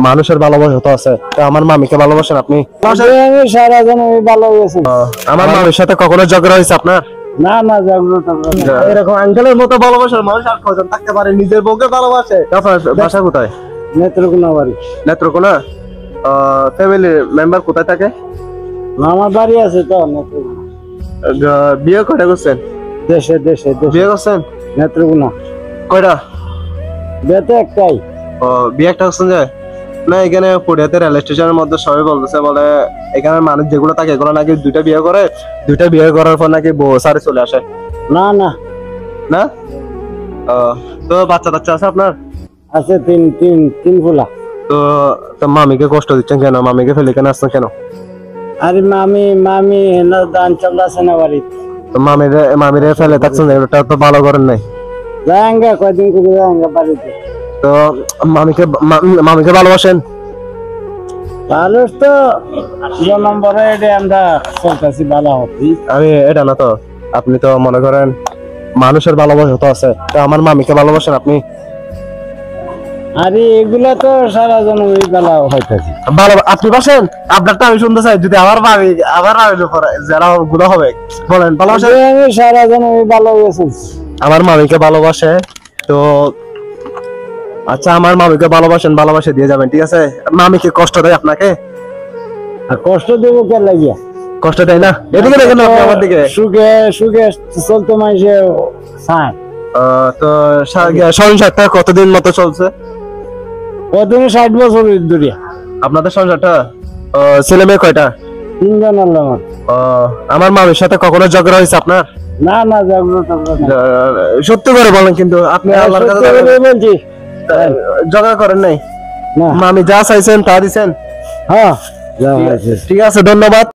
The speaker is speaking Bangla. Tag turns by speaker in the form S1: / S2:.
S1: মানুষের ভালোবাসা তো আছে, তো আমার মামিকে ভালোবাসেন আপনি?
S2: আমি সারা জীবন ভালোবেসেছি।
S1: আমার মামির সাথে কখনো ঝগড়া হয়েছে আপনার?
S2: না না, ঝগড়া
S1: এরকম আঙ্কেলের মতো ভালোবাসার মানুষ আর কজন থাকতে পারে? নিজের বউকে ভালোবাসে। আপনার বাসা কোথায়?
S2: নেত্রকোনা বাড়ি।
S1: নেত্রকোনা। ফ্যামিলি মেম্বার কোথায় থাকে?
S2: আমার বাড়ি আছে তো নেত্রকোনা।
S1: বিয়ে কয়টা করছেন?
S2: দেশে দেশে
S1: বিয়ে করছেন
S2: নেত্রকোনা।
S1: কয়টা?
S2: বিয়ে তো একটাই।
S1: বিয়ে একটা করছেন যে না? এখানে পুরিয়াতে রেল স্টেশনের মধ্যে সবাই বলতেছে, বলে এখানে মানুষ যেগুলো থাকে এগুলো নাকি দুইটা বিয়ে করে, দুইটা বিয়ে করার পর নাকি বউ সারে চলে আসে।
S2: না না
S1: না? তো বাচ্চা টাচ্চা আছে আপনার?
S2: আছে তিন ফুলা।
S1: তো তো মামিকে কষ্ট দিচ্ছেন কেন? মামিকে ফেলে কেন আসছেন কেন?
S2: আরে মামি দান চালা আছে না বাড়ি।
S1: তো মামিরে ফেলে থাকছেন, এটা তো ভালো করেন নাই।
S2: যাঙ্গা কয়দিন করে যাঙ্গা বাড়িতে।
S1: তো মামিকে ভালোবাসেন?
S2: ভালো তো নম্বরে আমরা চলতেছি ভালো হচ্ছি।
S1: আমি এটা না তো, আপনি তো মনে করেন মানুষের ভালোবাসা তো আছে, তো আমার মামিকে ভালোবাসেন আপনি?
S2: আরে এগুলা তো সারা জীবন ভালো হইতেছি।
S1: ভালো আপনি বাসেন? আপনারটা আমি শুনতে চাই। যদি আমার মামির উপর যারা গুলো হবে বলেন ভালোবাসেন?
S2: আমি সারা জীবন ভালোবেসেছি।
S1: আমার মামিকে ভালোবাসে তো আচ্ছা, আমার মামিকে ভালোবাসে দিয়ে যাবেন, ঠিক আছে? মামিকে কষ্ট দেয় আপনাকে?
S2: আর কষ্ট দেবো কে লাগিয়া?
S1: কষ্ট দেয় না? এদিকে দেখেন আপনি আমার দিকে।
S2: সুখে সুখে চলতে মানুষে চায়।
S1: তো সংসারটা কতদিন মতো চলছে?
S2: কতদিন 60 বছর ধরে।
S1: আপনাদের সংসারটা? ছেলে মেয়ে কয়টা?
S2: 3 জন আমার।
S1: আমার মামির সাথে কখনো ঝগড়া হয়েছে আপনার?
S2: না না, ঝগড়া
S1: সত্যি করে বলেন কিন্তু আপনি আল্লাহর কাছে
S2: বলছি।
S1: ঝগড়া করেন নাই?
S2: না,
S1: মামি যা চাইছেন তা দিছেন?
S2: হ্যাঁ
S1: ঠিক আছে, ধন্যবাদ।